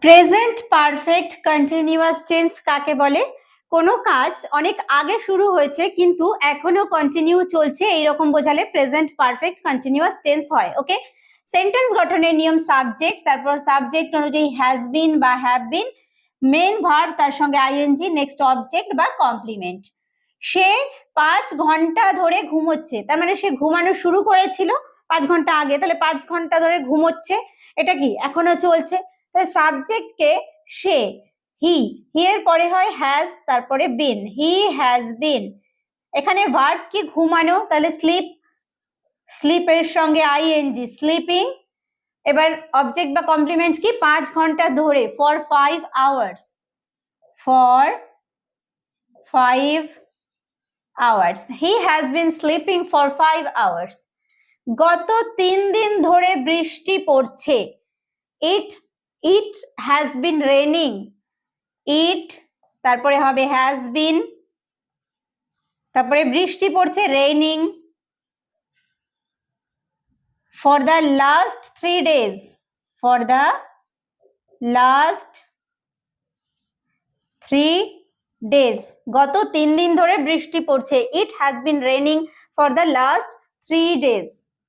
Present perfect continuous tense কাকে বলে? কোনো কাজ অনেক আগে শুরু হয়েছে কিন্তু এখনো কন্টিনিউ চলছে, এইরকম বোঝালে প্রেজেন্ট পারফেক্ট কন্টিনিউয়াস টেন্স হয়। ওকে, সেন্টেন্স গঠনের নিয়ম সাবজেক্ট, তারপর সাবজেক্ট অনুযায়ী হ্যাজ বিন বা হ্যাভ বিন, মেন ভার্ব তার সঙ্গে আইএনজি, নেক্সট অবজেক্ট বা কমপ্লিমেন্ট। সে 5 ঘন্টা ধরে ঘুমোচ্ছে, তার মানে সে ঘুমানো শুরু করেছিল 5 ঘন্টা আগে, তাহলে 5 ঘন্টা ধরে ঘুমোচ্ছে, এটা কি এখনো চলছে। সাবজেক্ট কে সে, হি, হি এর পরে হয় হ্যাজ, তারপরে বিন, হি হ্যাজ বিন। এখানে ভার্ব কি ঘুমানো, তাহলে স্লিপ, স্লিপের সঙ্গে আইএনজি, স্লিপিং। এবার অবজেক্ট বা কমপ্লিমেন্ট কি, 5 ঘন্টা ধরে, for 5 hours, for 5 hours, he has been sleeping for 5 hours. গত 3 দিন ধরে বৃষ্টি পড়ছে, ইট হ্যাজ বিন রেনিং, ইট তারপরে হবে হ্যাজ বিন, তারপরে বৃষ্টি পড়ছে raining, for the last 3 days, for the last 3 days, গত 3 দিন ধরে বৃষ্টি পড়ছে, it has been raining for the last 3 days।